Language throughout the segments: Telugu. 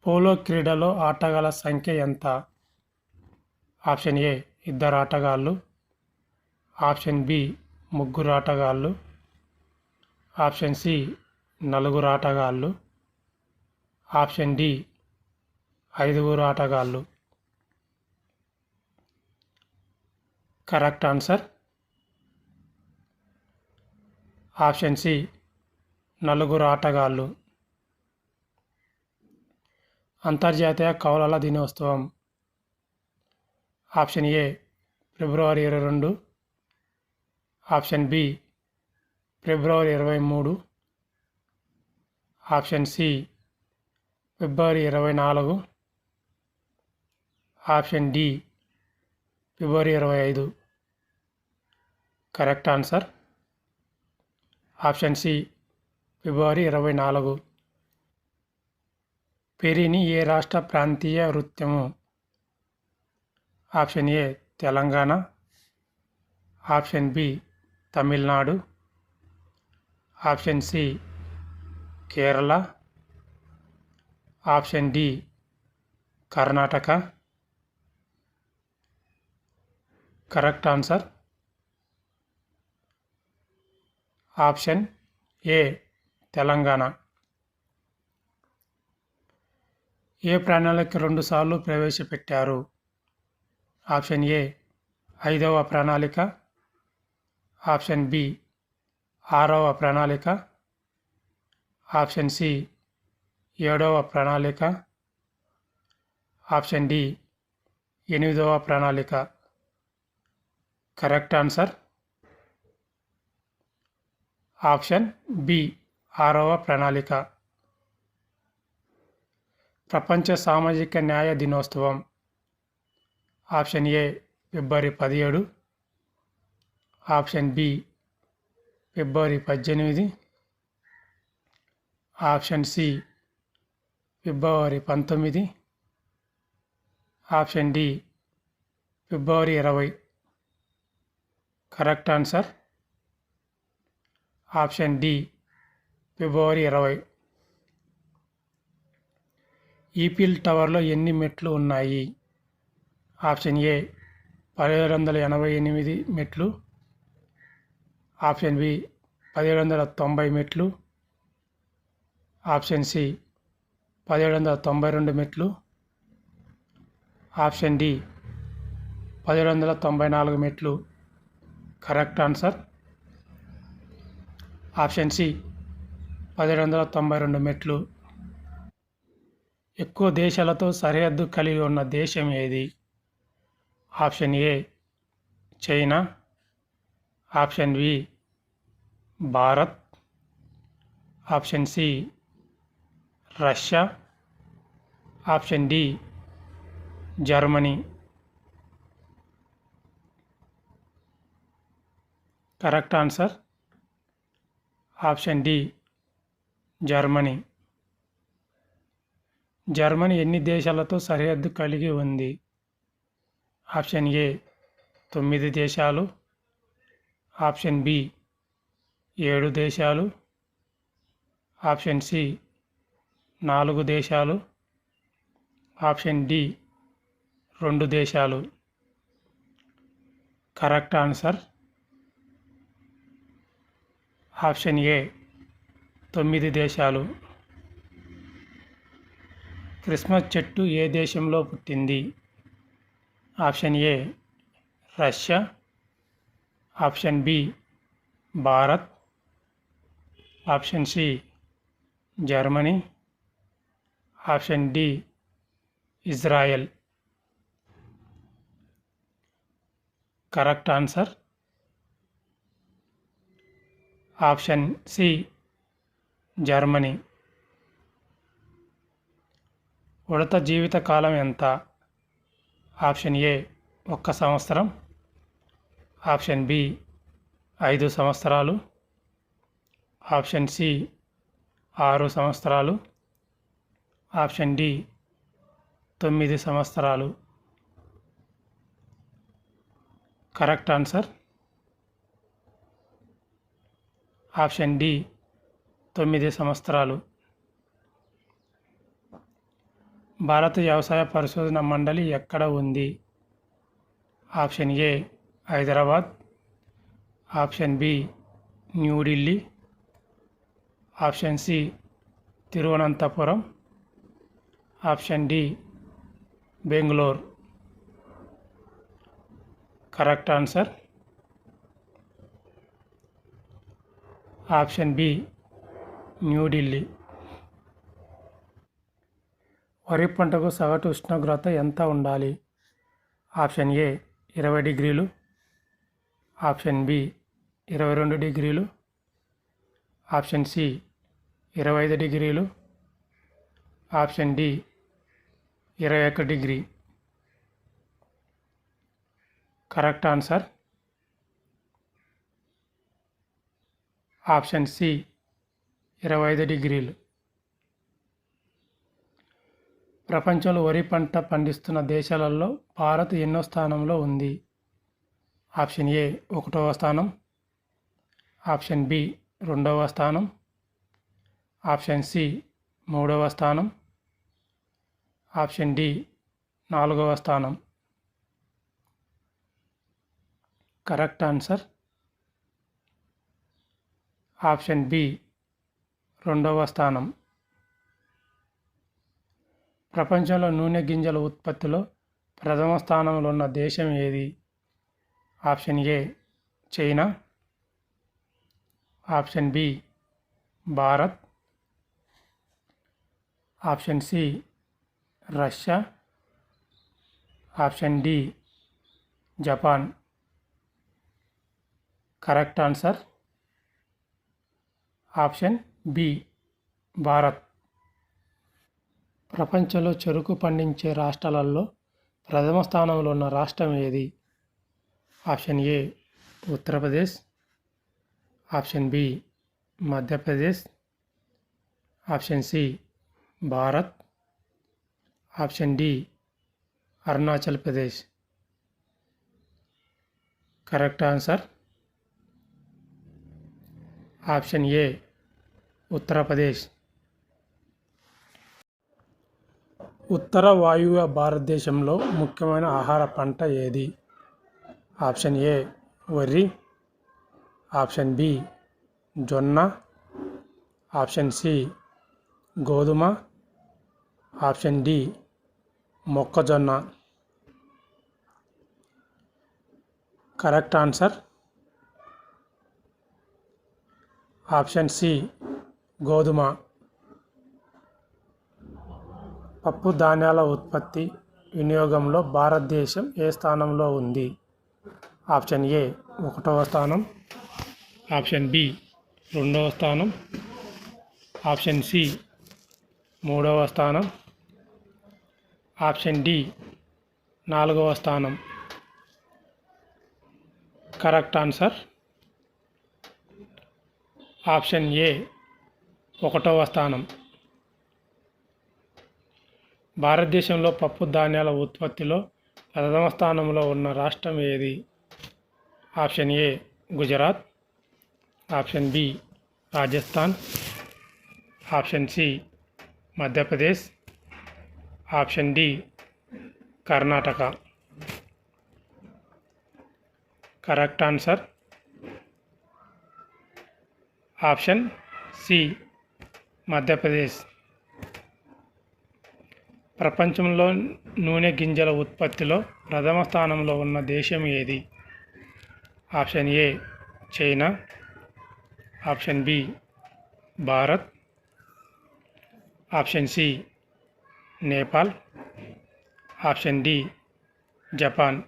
పోలో క్రీడలో ఆటగాళ్ల సంఖ్య ఎంత? ఆప్షన్ ఏ 2 ఆటగాళ్ళు, ఆప్షన్ బి 3 ఆటగాళ్ళు, ఆప్షన్ సి 4 ఆటగాళ్ళు, ఆప్షన్ డి 5 ఆటగాళ్ళు. కరెక్ట్ ఆన్సర్ ఆప్షన్ సి 4 ఆటగాళ్ళు. అంతర్జాతీయ కౌలల దినోత్సవం. ఆప్షన్ ఏ ఫిబ్రవరి 22, ఆప్షన్ బి ఫిబ్రవరి 23, ఆప్షన్ సి ఫిబ్రవరి 24, ఆప్షన్ డి ఫిబ్రవరి 25. కరెక్ట్ ఆన్సర్ ఆప్షన్ సి ఫిబ్రవరి 24. పెరిని ఏ రాష్ట్ర ప్రాంతీయ నృత్యము? Option A Telangana, option B Tamil Nadu, option C Kerala, option D Karnataka. Correct answer option A Telangana. ఏ ప్రణాళిక 2 సార్లు ప్రవేశపెట్టారు? ఆప్షన్ ఏ 5వ ప్రణాళిక, ఆప్షన్ బి 6వ ప్రణాళిక, ఆప్షన్ సి 7వ ప్రణాళిక, ఆప్షన్ డి 8వ ప్రణాళిక. కరెక్ట్ ఆన్సర్ ఆప్షన్ బి 6వ ప్రణాళిక. ప్రపంచ సామాజిక న్యాయ దినోత్సవం. ఆప్షన్ ఏ ఫిబ్రవరి 17, ఆప్షన్ బి ఫిబ్రవరి 18, ఆప్షన్ సి ఫిబ్రవరి 19, ఆప్షన్ డి ఫిబ్రవరి 20. కరెక్ట్ ఆన్సర్ ఆప్షన్ డి ఫిబ్రవరి 20. ఈఫిల్ టవర్లో ఎన్ని మెట్లు ఉన్నాయి? ఆప్షన్ ఏ 1788 మెట్లు, ఆప్షన్ బి 1790 మెట్లు, ఆప్షన్ సి 1792 మెట్లు, ఆప్షన్ డి 1794 మెట్లు. కరెక్ట్ ఆన్సర్ ఆప్షన్ సి 1792 మెట్లు. ఎక్కువ దేశాలతో సరిహద్దు కలిగి ఉన్న దేశం ఏది? Option A China, option B Bharat, option C Russia, option D Germany. Correct answer option D Germany. Germany ఎన్ని దేశాలతో సరిహద్దు కలిగి ఉంది? ఆప్షన్ ఏ 9 దేశాలు, ఆప్షన్ బి 7 దేశాలు, ఆప్షన్ సి 4 దేశాలు, ఆప్షన్ డి 2 దేశాలు. కరెక్ట్ ఆన్సర్ ఆప్షన్ ఏ 9 దేశాలు. క్రిస్మస్ చెట్టు ఏ దేశంలో పుట్టింది? Option A Russia, option B Bharat, option C Germany, option D Israel. Correct answer option C Germany. ఉడత జీవిత కాలం ఎంత? ఆప్షన్ ఏ 1 సంవత్సరం, ఆప్షన్ బి 5 సంవత్సరాలు, ఆప్షన్ సి 6 సంవత్సరాలు, ఆప్షన్ డి 9 సంవత్సరాలు. కరెక్ట్ ఆన్సర్ ఆప్షన్ డి 9 సంవత్సరాలు. భారత వ్యవసాయ పరిశోధన మండలి ఎక్కడ ఉంది? Option A Hyderabad, option B New Delhi, option C Thiruvananthapuram, option D Bengaluru. Correct answer option B New Delhi. వరి పంటకు సగటు ఉష్ణోగ్రత ఎంత ఉండాలి? ఆప్షన్ ఏ 20 డిగ్రీలు, ఆప్షన్ బి 22 డిగ్రీలు, ఆప్షన్ సి 25 డిగ్రీలు, option D 21 degree. Correct answer option C 25 డిగ్రీలు. ప్రపంచంలో వరి పంట పండిస్తున్న దేశాలలో భారత్ ఎన్నో స్థానంలో ఉంది? ఆప్షన్ ఏ 1వ స్థానం, ఆప్షన్ బి 2వ స్థానం, ఆప్షన్ సి 3వ స్థానం, ఆప్షన్ డి 4వ స్థానం. కరెక్ట్ ఆన్సర్ ఆప్షన్ బి 2వ స్థానం. ప్రపంచంలో నూనె గింజల ఉత్పత్తిలో ప్రథమ స్థానంలో ఉన్న దేశం ఏది? Option A China, option B Bharat, option C Russia, option D Japan. Correct answer option B Bharat. ప్రపంచంలో చెరుకు పండించే రాష్ట్రాలలో ప్రథమ స్థానంలో ఉన్న రాష్ట్రం ఏది? Option A Uttar Pradesh, option B Madhya Pradesh, option C Bharat, option D Arunachal Pradesh. Correct answer option A Uttar Pradesh. ఉత్తర వాయువ్య భారతదేశంలో ముఖ్యమైన ఆహార పంట ఏది? ఆప్షన్ ఏ వరి, ఆప్షన్ బి జొన్న, ఆప్షన్ సి గోధుమ, ఆప్షన్ డి మొక్కజొన్న. కరెక్ట్ ఆన్సర్ ఆప్షన్ సి గోధుమ. పప్పు ధాన్యాల ఉత్పత్తి వినియోగంలో భారతదేశం ఏ స్థానంలో ఉంది? ఆప్షన్ ఏ 1వ స్థానం, ఆప్షన్ బి 2వ స్థానం, ఆప్షన్ సి 3వ స్థానం, ఆప్షన్ డి 4వ స్థానం. కరెక్ట్ ఆన్సర్ ఆప్షన్ ఏ 1వ స్థానం. భారతదేశంలో పప్పు ధాన్యాల ఉత్పత్తిలో ప్రథమ స్థానంలో ఉన్న రాష్ట్రం ఏది? Option A Gujarat, option B Rajasthan, option C Madhya Pradesh, option D Karnataka. Correct answer option C Madhya Pradesh. ప్రపంచంలో నూనె గింజల ఉత్పత్తిలో ప్రథమ స్థానంలో ఉన్న దేశం ఏది? Option A China, option B Bharat, option C Nepal, option D Japan.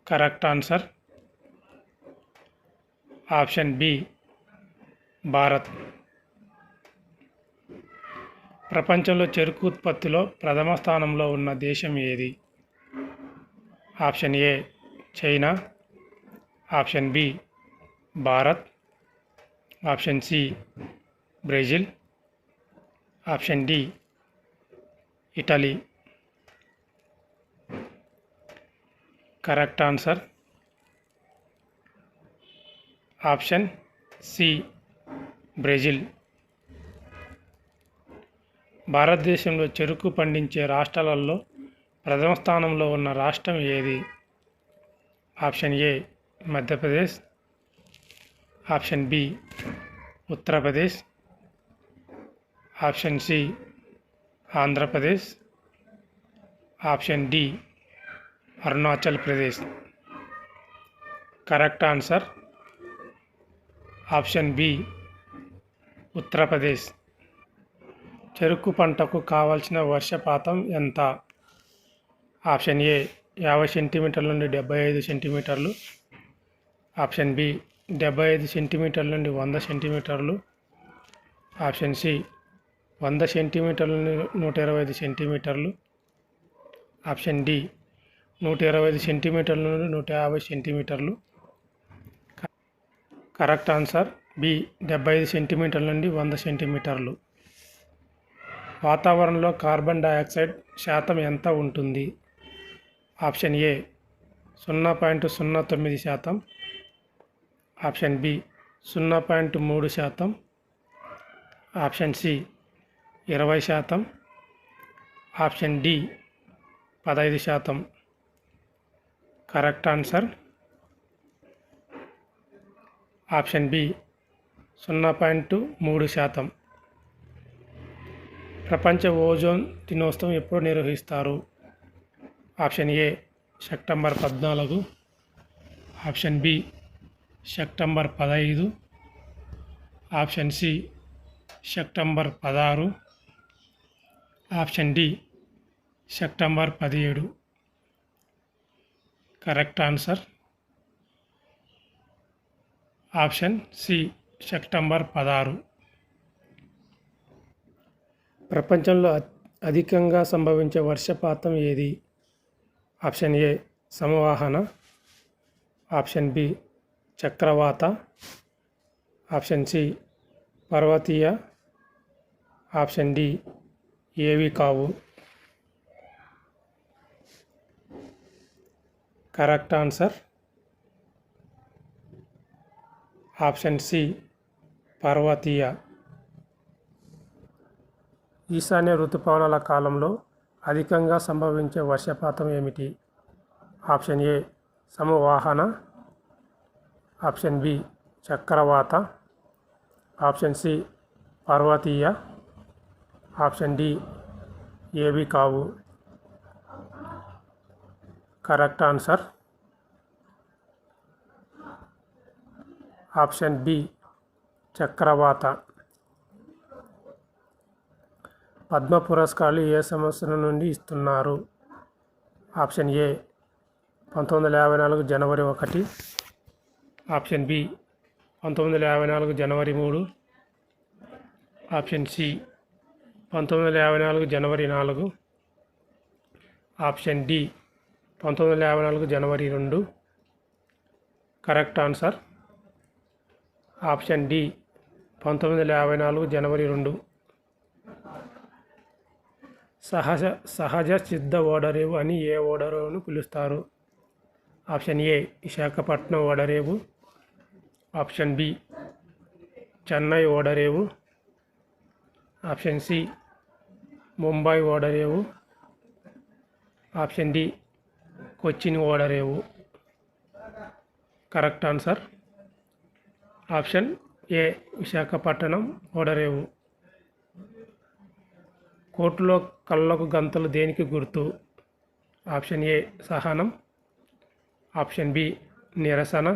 Correct answer option B Bharat. ప్రపంచంలో చెరుకు ఉత్పత్తిలో ప్రథమ స్థానంలో ఉన్న దేశం ఏది? Option A China, option B Bharat, option C Brazil, option D Italy. Correct answer option C Brazil. భారతదేశంలో చెరుకు పండించే రాష్ట్రాలలో ప్రథమ స్థానంలో ఉన్న రాష్ట్రం ఏది? Option A Madhya Pradesh, option B Uttar Pradesh, option C Andhra Pradesh, option D Arunachal Pradesh. Correct answer option B Uttar Pradesh. చెరుకు పంటకు కావలసిన వర్షపాతం ఎంత? ఆప్షన్ ఏ 50 సెంటీమీటర్ల నుండి 75 సెంటీమీటర్లు, ఆప్షన్ బి 75 సెంటీమీటర్ల నుండి 100 సెంటీమీటర్లు, ఆప్షన్ సి 100 సెంటీమీటర్ల నుండి 125 సెంటీమీటర్లు, ఆప్షన్ డి 125 సెంటీమీటర్ల నుండి 150 సెంటీమీటర్లు. కరెక్ట్ ఆన్సర్ బి 75 సెంటీమీటర్ల నుండి 100 సెంటీమీటర్లు. వాతావరణంలో కార్బన్ డయాక్సైడ్ శాతం ఎంత ఉంటుంది? ఆప్షన్ ఏ 0.09 శాతం, ఆప్షన్ బి 0.3 శాతం, ఆప్షన్ సి 20 శాతం, ఆప్షన్ డి 15 శాతం. కరెక్ట్ ఆన్సర్ ఆప్షన్ బి 0.3 శాతం. ప్రపంచ ఓజోన్ దినోత్సవం ఎప్పుడు నిర్వహిస్తారు? Option A September 14, option B September 15, option C September 16, option D September 17. Correct answer option C September 16. ప్రపంచంలో అధికంగా సంభవించే వర్షపాతం ఏది? ఆప్షన్ ఏ సంవహన, ఆప్షన్ బి చక్రవాత, ఆప్షన్ సి పర్వతీయ, ఆప్షన్ డి ఏవి కావు. కరెక్ట్ ఆన్సర్ ఆప్షన్ సి పర్వతీయ. ఈశాన్య ఋతుపవనాల కాలంలో అధికంగా సంభవించే వర్షపాతం ఏమిటి? ఆప్షన్ ఏ సంవహన, ఆప్షన్ బి చక్రవాత, ఆప్షన్ సి పర్వతీయ, ఆప్షన్ డి ఏవి కావు. కరెక్ట్ ఆన్సర్ ఆప్షన్ బి చక్రవాత. పద్మ పురస్కారాలు ఏ సంవత్సరం నుండి ఇస్తున్నారు? ఆప్షన్ ఏ 1954 జనవరి 1, ఆప్షన్ బి 1954 జనవరి 3, ఆప్షన్ సి 1954 జనవరి 4, ఆప్షన్ డి 1954 జనవరి 2. కరెక్ట్ ఆన్సర్ ఆప్షన్ డి 1954 జనవరి 2. సహజ సిద్ధ ఓడరేవు అని ఏ ఓడరేవును పిలుస్తారు? ఆప్షన్ ఏ విశాఖపట్నం ఓడరేవు, ఆప్షన్ బి చెన్నై ఓడరేవు, ఆప్షన్ సి ముంబై ఓడరేవు, ఆప్షన్ డి కొచ్చిన్ ఓడరేవు. Correct answer option A Visakhapatnam ఓడరేవు. కోర్టులో కళ్ళకు గంతలు దేనికి గుర్తు? ఆప్షన్ ఏ సహనం, ఆప్షన్ బి నిరసన,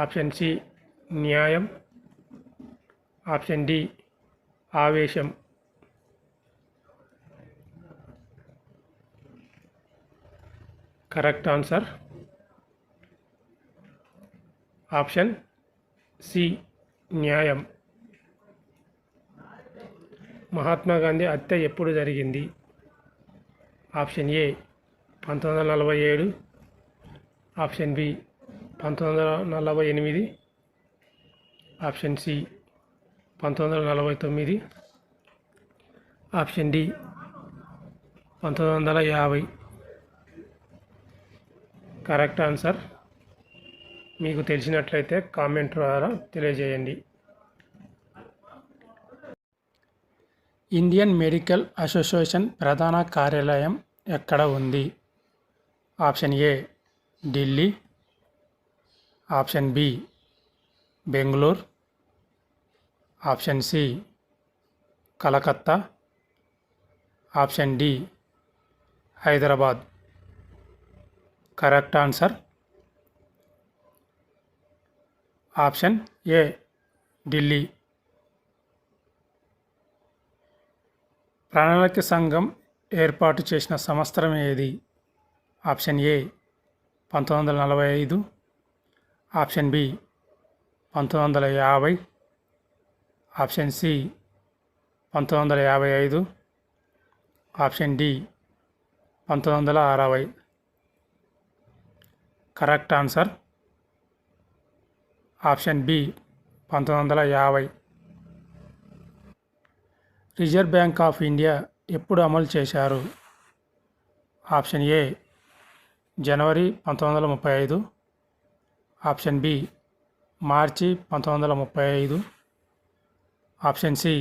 ఆప్షన్ సి న్యాయం, ఆప్షన్ డి ఆవేశం. కరెక్ట్ ఆన్సర్ ఆప్షన్ సి న్యాయం. మహాత్మా గాంధీ హత్య ఎప్పుడు జరిగింది? Option A 1947, option B 1948, option C 1949, option D 1950. Correct answer మీకు తెలిసినట్లయితే కామెంట్ ద్వారా తెలియజేయండి. ఇండియన్ మెడికల్ అసోసియేషన్ ప్రధాన కార్యాలయం ఎక్కడ ఉంది? Option A Delhi, option B Bengaluru, option C Calcutta, option D Hyderabad. Correct answer option A Delhi. ప్రణాళిక సంఘం ఏర్పాటు చేసిన సంవత్సరం ఏది? Option A 1945, option B 1950, option C 1955, option D 1960. Correct answer option B 1950. Reserve Bank of India ఎప్పుడు అమలు చేశారు? ఆప్షన్ ఏ జనవరి 1935, ఆప్షన్ బి మార్చి 1935, option C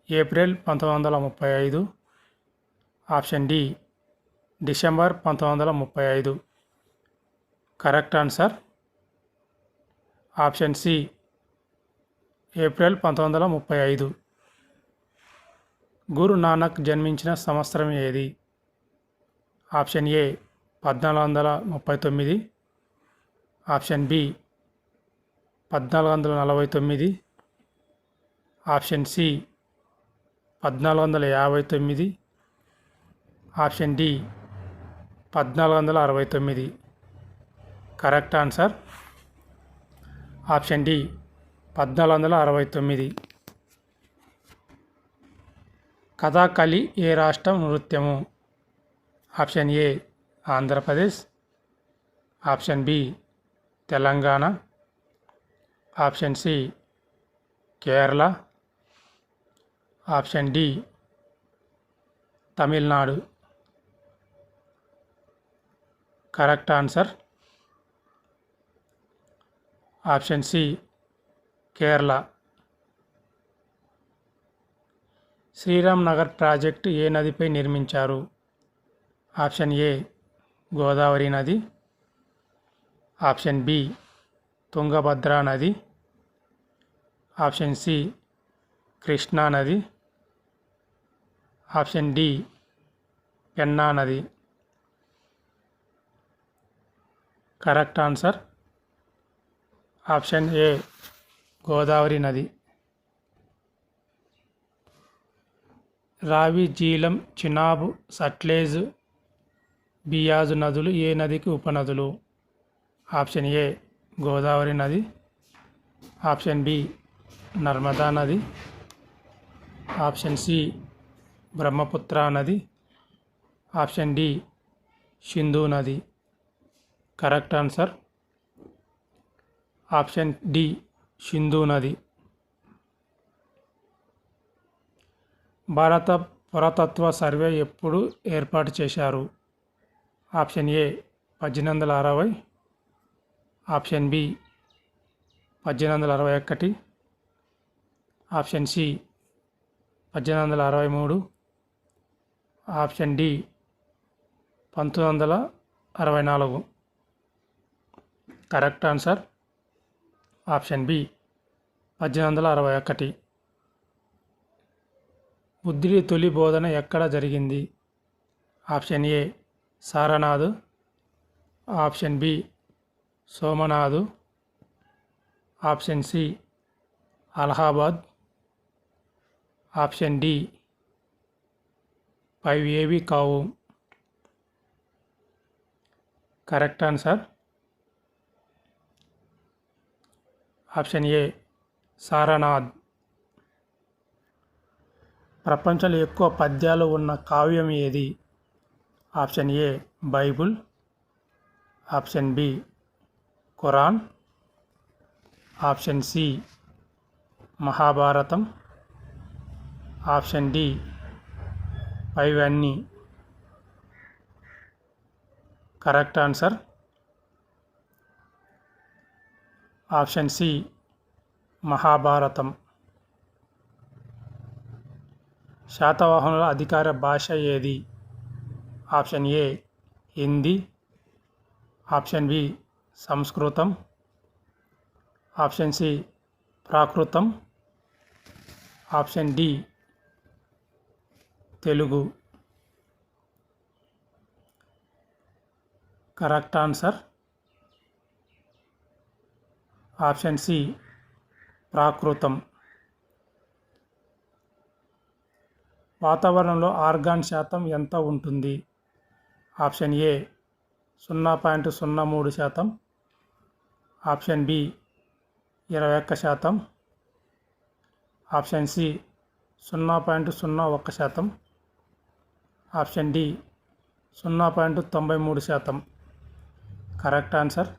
April 1935, option D December 1935. Correct answer option C April 1935. Guru Nanak జన్మించిన సంవత్సరం ఏది? Option A 1439, option B 1449, option C 1459, option D 1469. Correct answer option D 1469. Kathakali ఏ రాష్ట్రం నృత్యము? Option A Andhra Pradesh, option B Telangana, option C Kerala, option D Tamil Nadu. Correct answer option C Kerala. Sriram Nagar project ఏ నదిపై నిర్మించారు? ఆప్షన్ ఏ గోదావరి నది, ఆప్షన్ బి తుంగభద్ర నది, ఆప్షన్ సి కృష్ణా నది, ఆప్షన్ డి పెన్నా నది. కరెక్ట్ ఆన్సర్ ఆప్షన్ ఏ గోదావరి నది. రావి, జీలం, చినాబ్, సట్లెజ్, బియాజ్ నదులు ఏ నదికి ఉపనదులు? ఆప్షన్ ఏ గోదావరి నది, ఆప్షన్ బి నర్మదా నది, ఆప్షన్ సి బ్రహ్మపుత్ర నది, ఆప్షన్ డి సింధు నది. Correct answer option D Sindhu నది. భారత పురాతత్వ సర్వే ఎప్పుడు ఏర్పాటు చేశారు? Option A 1860, option B 1861, option C 1863, option D 1964. Correct answer option B 1861. బుద్ధుడి తొలి బోధన ఎక్కడ జరిగింది? Option A Sarnath, option B Somnath, option C Allahabad, option D 5 ఏవి కావు. Correct answer option A Sarnath. ప్రపంచంలో ఎక్కువ పద్యాలు ఉన్న కావ్యం ఏది? Option A Bible, option B Quran, option C Mahabharatam, option D పైవన్నీ. Correct answer option C Mahabharatam. శాతవాహనుల అధికార భాష ఏది? Option A Hindi, option B Samskritam, option C Prakritam, option D Telugu. Correct answer option C Prakritam. వాతావరణంలో ఆర్గాన్ శాతం ఎంత ఉంటుంది? Option A 0.03%, option B 21%, option C 0.01%, option D 0.93%. Correct answer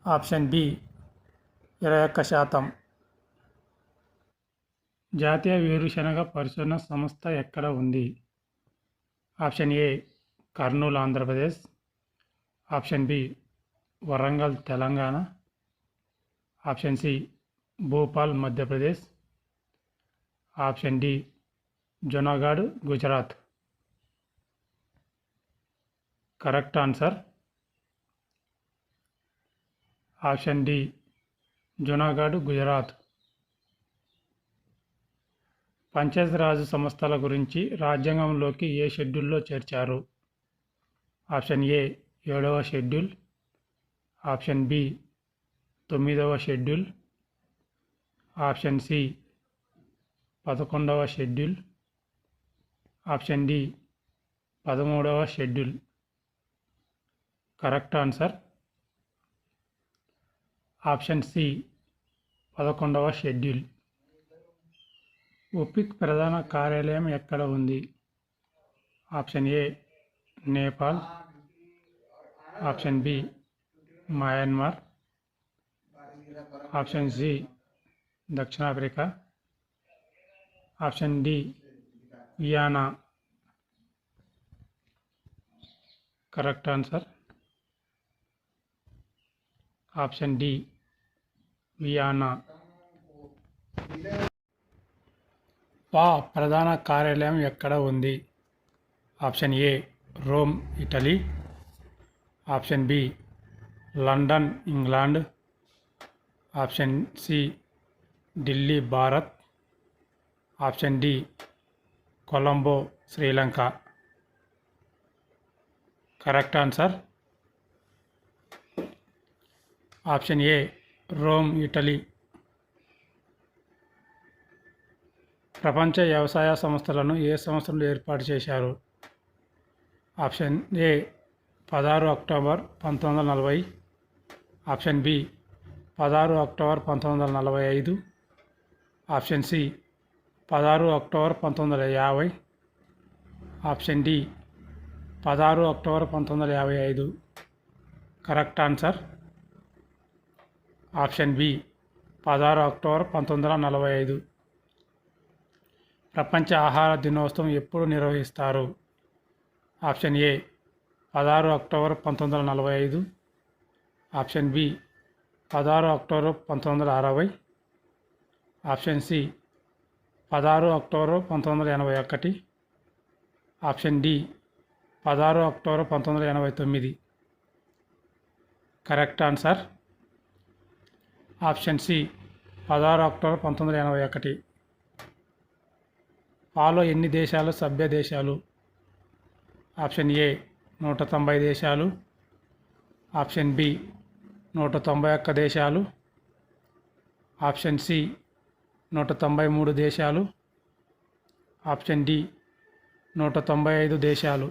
option B 21%. జాతీయ వేరుశనగ పరిశోధన సంస్థ ఎక్కడ ఉంది? Option A Kurnool Andhra Pradesh, option B Warangal Telangana, option C Bhopal Madhya Pradesh, option D Junagadh Gujarat. Correct answer option D Junagadh Gujarat. Panchayati Raj సంస్థల గురించి రాజ్యాంగంలోకి ఏ షెడ్యూల్లో చేర్చారు? ఆప్షన్ ఏ 7వ షెడ్యూల్, ఆప్షన్ బి 9వ షెడ్యూల్, ఆప్షన్ సి 11వ షెడ్యూల్, ఆప్షన్ డి 13వ schedule. Correct answer option C 11వ షెడ్యూల్. ఒపిక్ ప్రధాన కార్యాలయం ఎక్కడ ఉంది? Option A Nepal, option B Myanmar, option C దక్షిణాఫ్రికా, option D Vienna. Correct answer option D Vienna. ప్రధాన కార్యాలయం ఎక్కడ ఉంది? Option A Rome Italy, option B London England, option C Delhi Bharat, option D Colombo Sri Lanka. Correct answer option A Rome Italy. ప్రపంచ వ్యవసాయ సంస్థలను ఏ సంవత్సరంలో ఏర్పాటు చేశారు? Option A 16 October 1940, option B 16 October 1945, option C 16 October 1950, option D 16 October 1955. Correct answer option B 16 October 1945. ప్రపంచ ఆహార దినోత్సవం ఎప్పుడు నిర్వహిస్తారు? Option A 16 October 1945, option B 16 October 1960, option C 16 October 1981, option D 16 October 1989. Correct answer option C 16 October 1981. పాలో ఎన్ని దేశాలు సభ్య దేశాలు? ఆప్షన్ ఏ 190 దేశాలు, ఆప్షన్ బి 191 దేశాలు, ఆప్షన్ సి 193 దేశాలు, ఆప్షన్ డి 195 దేశాలు.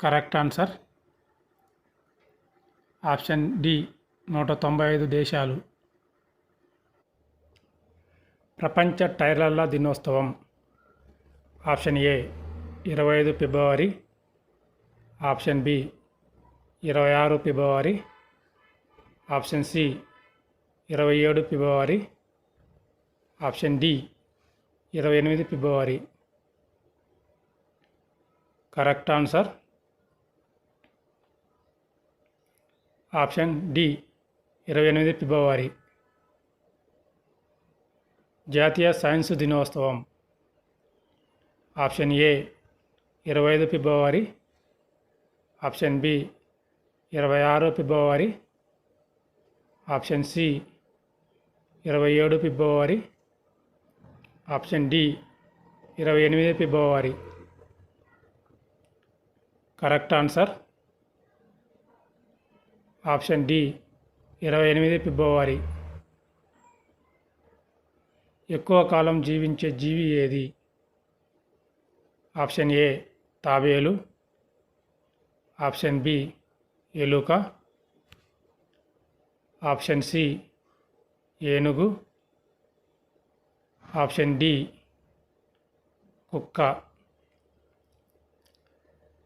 కరెక్ట్ ఆన్సర్ ఆప్షన్ డి 195 దేశాలు. ప్రపంచ టైలర్ల దినోత్సవం. ఆప్షన్ ఏ 25 ఫిబ్రవరి, ఆప్షన్ బి 26 ఫిబ్రవరి, ఆప్షన్ సి 27 ఫిబ్రవరి, ఆప్షన్ డి 28 ఫిబ్రవరి. కరెక్ట్ ఆన్సర్ ఆప్షన్ డి 28 ఫిబ్రవరి. జాతీయ సైన్స్ దినోత్సవం. ఆప్షన్ ఏ 25 ఫిబ్రవరి, ఆప్షన్ బి 26 ఫిబ్రవరి, ఆప్షన్ సి 27 ఫిబ్రవరి, ఆప్షన్ డి 28 ఫిబ్రవరి. కరెక్ట్ ఆన్సర్ ఆప్షన్ డి 28 ఫిబ్రవరి. ఎక్కువ కాలం జీవించే జీవి ఏది? ఆప్షన్ ఏ తాబేలు, ఆప్షన్ బి ఎలుక, ఆప్షన్ సి ఏనుగు, ఆప్షన్ డి కుక్క.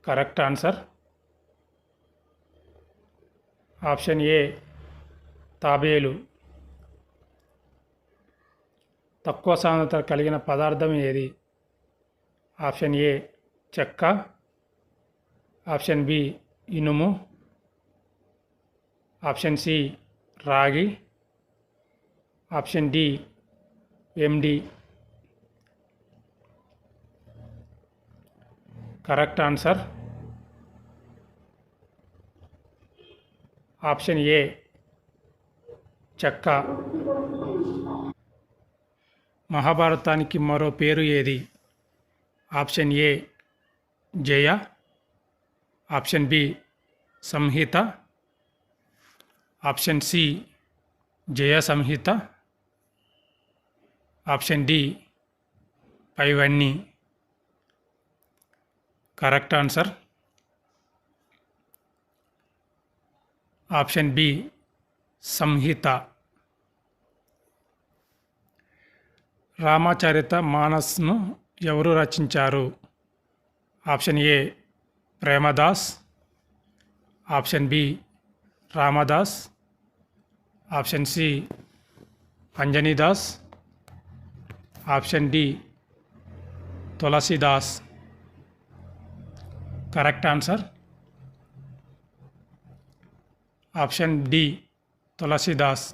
కరెక్ట్ ఆన్సర్ ఆప్షన్ ఏ తాబేలు. తక్కువ సాంద్రత కలిగిన పదార్థం ఏది? ఆప్షన్ ఏ చెక్క, ఆప్షన్ బి ఇనుము, ఆప్షన్ సి రాగి, ఆప్షన్ డి ఎండి. కరెక్ట్ ఆన్సర్ ఆప్షన్ ఏ చెక్క. మహాభారతానికి మరో పేరు ఏది? Option A Jaya, option B Samhita, option C Jaya Samhita, option D పైవన్నీ. Correct answer option B Samhita. Ramcharit మానస్ను ఎవరు రచించారు? Option A Premdas, option B Ramdas, option C Anjanidas, option D Tulsidas. Correct answer option D Tulsidas.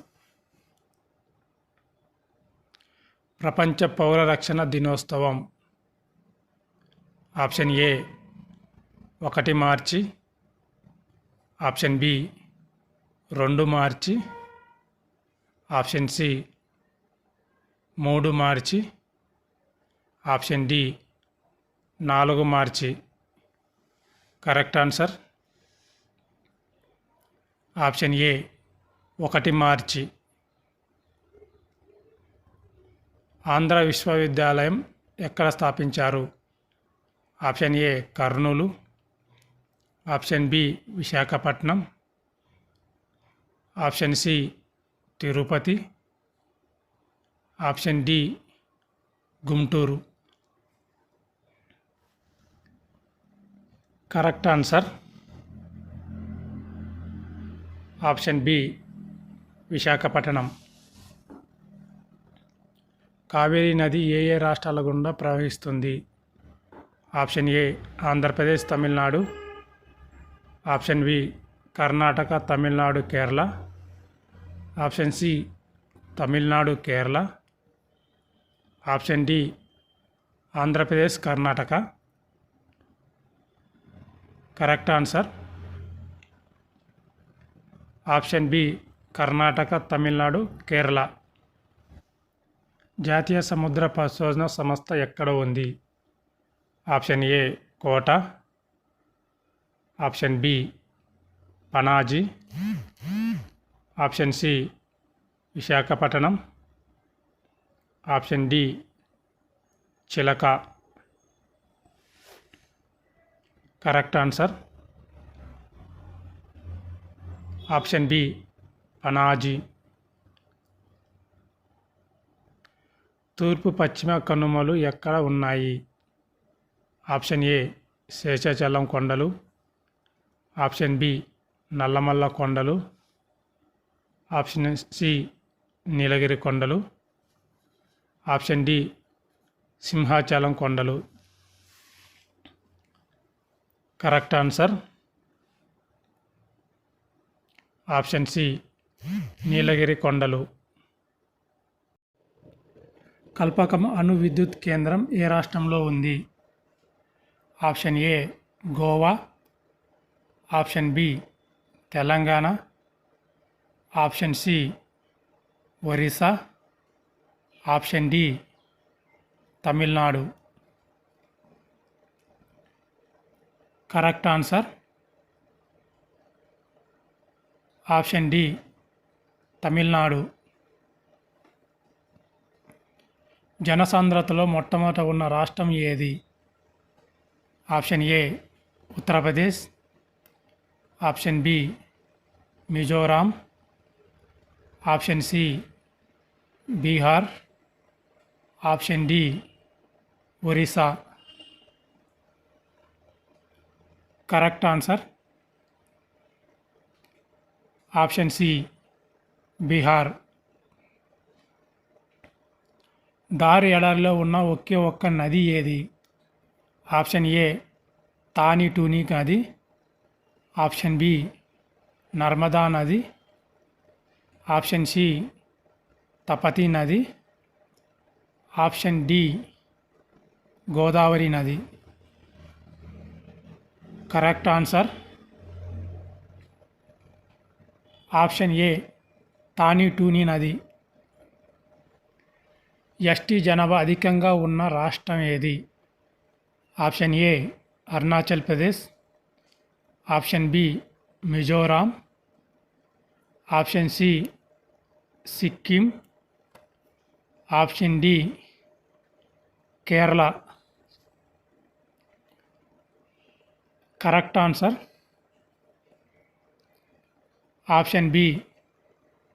ప్రపంచ పౌర రక్షణ దినోత్సవం. ఆప్షన్ ఏ 1 మార్చి, ఆప్షన్ బి 2 మార్చి, ఆప్షన్ సి 3 మార్చి, ఆప్షన్ డి 4 మార్చి. కరెక్ట్ ఆన్సర్ ఆప్షన్ ఏ 1 మార్చి. ఆంధ్ర విశ్వవిద్యాలయం ఎక్కడ స్థాపించారు? Option A Kurnool, option B Visakhapatnam, option C Tirupati, option D Guntur. Correct answer option B Visakhapatnam. Kaveri నది ఏ ఏ రాష్ట్రాల గుండా ప్రవహిస్తుంది? Option A Andhra Pradesh, Tamil Nadu, option B Karnataka, Tamil Nadu, Kerala, option C Tamil Nadu, Kerala, option D Andhra Pradesh, Karnataka. Correct answer option B Karnataka, Tamil Nadu, Kerala. జాతీయ సముద్ర పరిశోధన సంస్థ ఎక్కడ ఉంది? Option A Kota, option B Panaji, option C Visakhapatnam, option D Chilka. Correct answer option B Panaji. తూర్పు పశ్చిమ కనుమలు ఎక్కడ ఉన్నాయి? ఆప్షన్ ఏ శేషాచలం కొండలు, ఆప్షన్ బి నల్లమల్ల కొండలు, ఆప్షన్ సి నీలగిరి కొండలు, ఆప్షన్ డి సింహాచలం కొండలు. Correct answer option C Nilgiri కొండలు. కల్పకం అణు విద్యుత్ కేంద్రం ఏ రాష్ట్రంలో ఉంది? Option A Goa, option B Telangana, option C Orissa, option D Tamil Nadu. Correct answer option D Tamil Nadu. జనసాంద్రతలో మొట్టమొదట ఉన్న రాష్ట్రం ఏది? Option A Uttar Pradesh, option B Mizoram, option C Bihar, option D Orissa. Correct answer option C Bihar. దారి ఎడారిలో ఉన్న ఒకే ఒక్క నది ఏది? ఆప్షన్ ఏ తాని టూని నది, ఆప్షన్ బి నర్మదా నది, ఆప్షన్ సి తపతి నది, ఆప్షన్ డి గోదావరి నది. కరెక్ట్ ఆన్సర్ ఆప్షన్ ఏ తాని టూని నది. ఎస్టీ జనాభా అధికంగా ఉన్న రాష్ట్రం ఏది? Option A Arunachal Pradesh, option B Mizoram, option C Sikkim, option D Kerala. Correct answer option B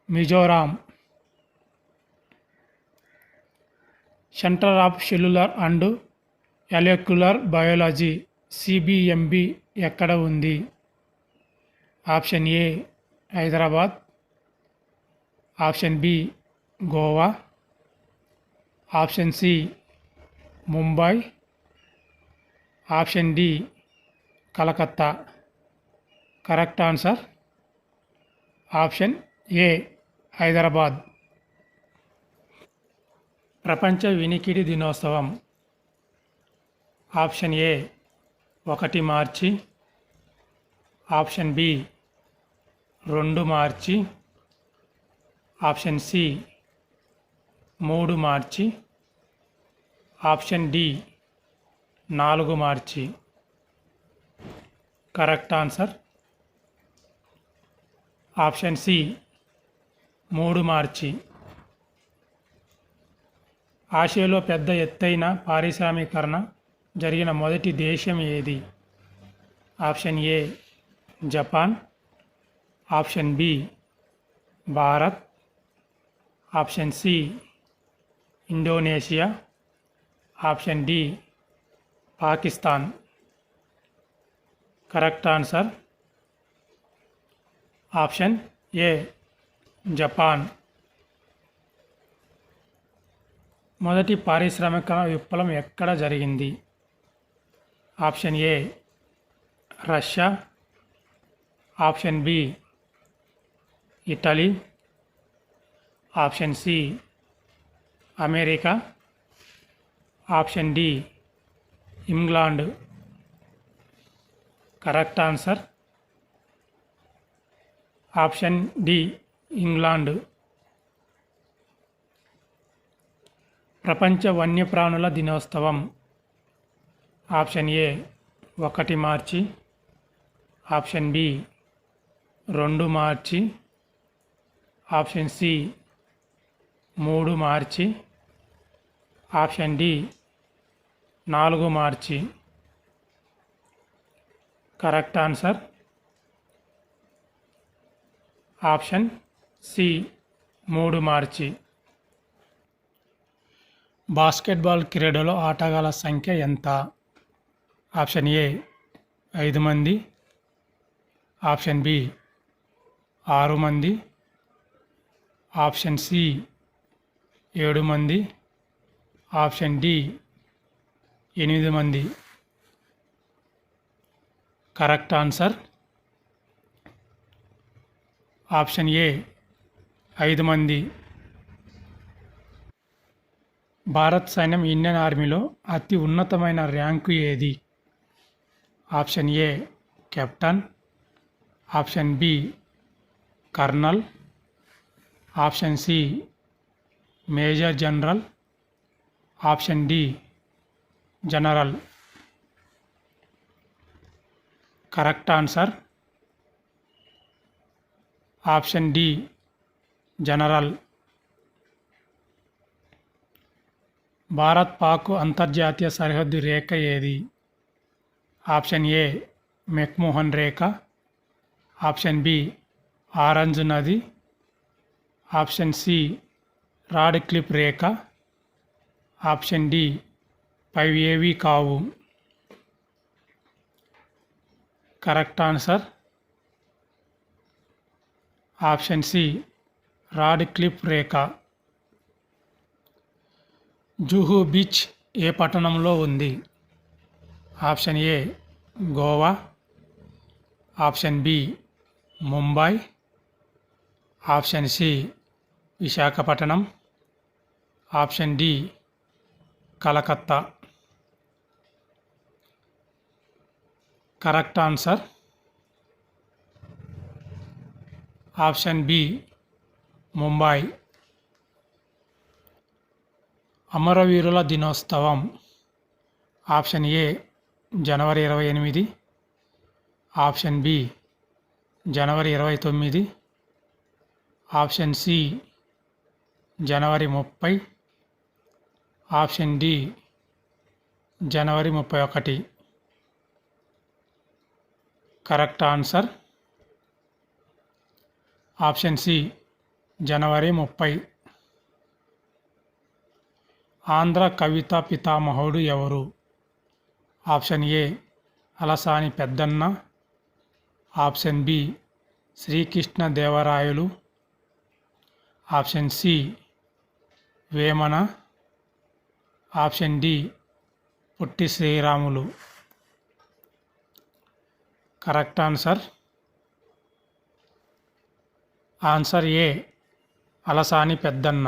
Mizoram. Centre of cellular and molecular biology CBMB ఎక్కడ ఉంది? Option A Hyderabad, option B Goa, option C Mumbai, option D Calcutta. Correct answer option A Hyderabad. ప్రపంచ వినికిడి దినోత్సవం. ఆప్షన్ ఏ 1 మార్చి, ఆప్షన్ బి 2 మార్చి, ఆప్షన్ సి 3 మార్చి, ఆప్షన్ డి 4 మార్చి. కరెక్ట్ ఆన్సర్ ఆప్షన్ సి 3 మార్చి. ఆసియాలో పెద్ద ఎత్తైన పారిశ్రామికీకరణ జరిగిన మొదటి దేశం ఏది? Option A Japan, option B Bharat, option C Indonesia, option D Pakistan. Correct answer option A Japan. మొదటి పారిశ్రామిక విప్లవం ఎక్కడ జరిగింది? Option A Russia, option B Italy, option C America, option D England. Correct answer option D England. ప్రపంచ వన్యప్రాణుల దినోత్సవం. ఆప్షన్ ఏ 1 మార్చి, ఆప్షన్ బి 2 మార్చి, ఆప్షన్ సి 3 మార్చి, ఆప్షన్ డి 4 మార్చి. కరెక్ట్ ఆన్సర్ ఆప్షన్ సి 3 మార్చి. బాస్కెట్బాల్ క్రీడలో ఆటగాళ్ల సంఖ్య ఎంత? ఆప్షన్ ఏ 5 మంది, ఆప్షన్ బి 6 మంది, ఆప్షన్ సి 7 మంది, ఆప్షన్ డి 8 మంది. కరెక్ట్ ఆన్సర్ ఆప్షన్ ఏ 5 మంది. భారత్ సైన్యం ఇండియన్ ఆర్మీలో అతి ఉన్నతమైన ర్యాంకు ఏది? Option A captain, option B colonel, option C major general, option D general. Correct answer option D general. Bharat Pak అంతర్జాతీయ సరిహద్దు రేఖ ఏది? ఆప్షన్ ఏ మెక్మోహన్ రేఖ, ఆప్షన్ బి ఆరెంజ్ నది, ఆప్షన్ సి రాడ్ క్లిప్ రేఖ, ఆప్షన్ డి పైవేవి కావు. Correct answer option C Radcliffe రేఖ. జుహు బీచ్ ఏ పట్టణంలో ఉంది? Option A Goa, option B Mumbai, option C Visakhapatnam, option D Calcutta. Correct answer option B Mumbai. అమరవీరుల దినోత్సవం ఆప్షన్ ఏ జనవరి 28, ఆప్షన్ బి జనవరి 29, ఆప్షన్ సి జనవరి 30, ఆప్షన్ డి జనవరి 31. కరెక్ట్ ఆన్సర్ ఆప్షన్ సి జనవరి 30. ఆంధ్ర కవితా పితామహుడు ఎవరు? Option A Alasani Peddanna, option B Srikrishna Devarayalu, option C Vemana, option D Potti Sriramulu. Correct answer answer A Alasani Peddanna.